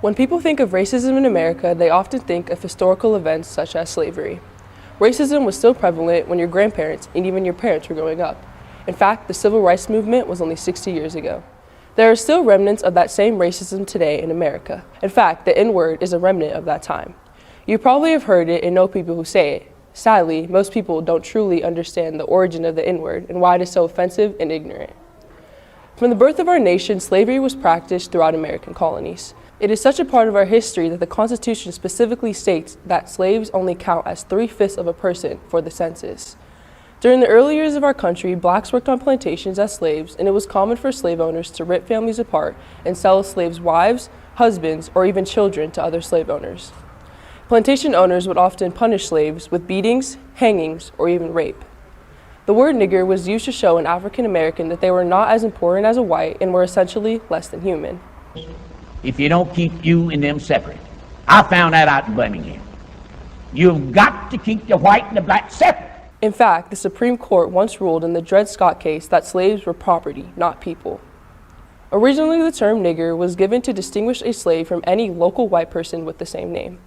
When people think of racism in America, they often think of historical events such as slavery. Racism was still prevalent when your grandparents and even your parents were growing up. In fact, the civil rights movement was only 60 years ago. There are still remnants of that same racism today in America. In fact, the N-word is a remnant of that time. You probably have heard it and know people who say it. Sadly, most people don't truly understand the origin of the N-word and why it is so offensive and ignorant. From the birth of our nation, slavery was practiced throughout American colonies. It is such a part of our history that the Constitution specifically states that slaves only count as 3/5 of a person for the census. During the early years of our country, blacks worked on plantations as slaves, and it was common for slave owners to rip families apart and sell slaves' wives, husbands, or even children to other slave owners. Plantation owners would often punish slaves with beatings, hangings, or even rape. The word nigger was used to show an African American that they were not as important as a white and were essentially less than human. If you don't keep you and them separate, I found that out in Birmingham. You've got to keep the white and the black separate. In fact, the Supreme Court once ruled in the Dred Scott case that slaves were property, not people. Originally, the term nigger was given to distinguish a slave from any local white person with the same name.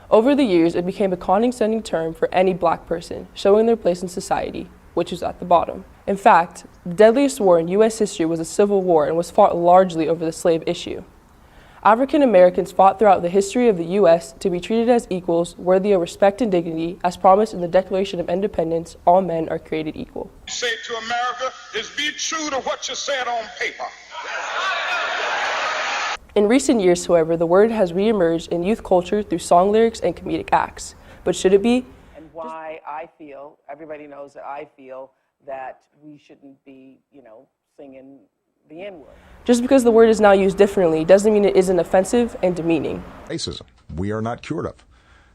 Over the years, it became a condescending term for any black person, showing their place in society, which is at the bottom. In fact, the deadliest war in U.S. history was the Civil War and was fought largely over the slave issue. African Americans fought throughout the history of the U.S. to be treated as equals, worthy of respect and dignity, as promised in the Declaration of Independence, all men are created equal. You say to America is be true to what you said on paper. In recent years, however, the word has reemerged in youth culture through song lyrics and comedic acts. But should it be? And why I feel, everybody knows that I feel that we shouldn't be, singing the N-word. Just because the word is now used differently doesn't mean it isn't offensive and demeaning. Racism, we are not cured of.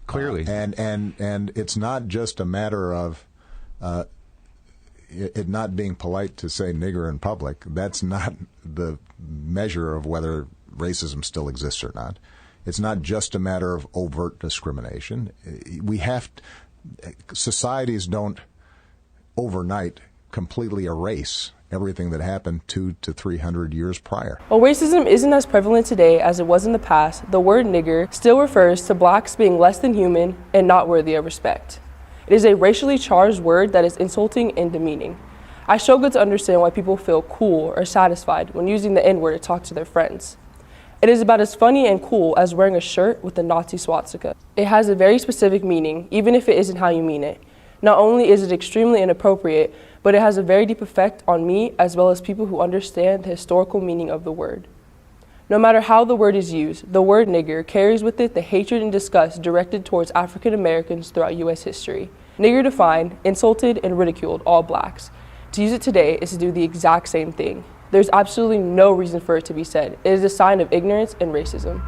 Clearly. And it's not just a matter of it not being polite to say nigger in public. That's not the measure of whether racism still exists or not. It's not just a matter of overt discrimination. Societies don't overnight completely erase everything that happened 200 to 300 years prior. While racism isn't as prevalent today as it was in the past, the word nigger still refers to blacks being less than human and not worthy of respect. It is a racially charged word that is insulting and demeaning. I struggle to understand why people feel cool or satisfied when using the N-word to talk to their friends. It is about as funny and cool as wearing a shirt with the Nazi swastika. It has a very specific meaning, even if it isn't how you mean it. Not only is it extremely inappropriate, but it has a very deep effect on me as well as people who understand the historical meaning of the word. No matter how the word is used, the word nigger carries with it the hatred and disgust directed towards African Americans throughout U.S. history. Nigger defined, insulted, and ridiculed all blacks. To use it today is to do the exact same thing. There's absolutely no reason for it to be said. It is a sign of ignorance and racism.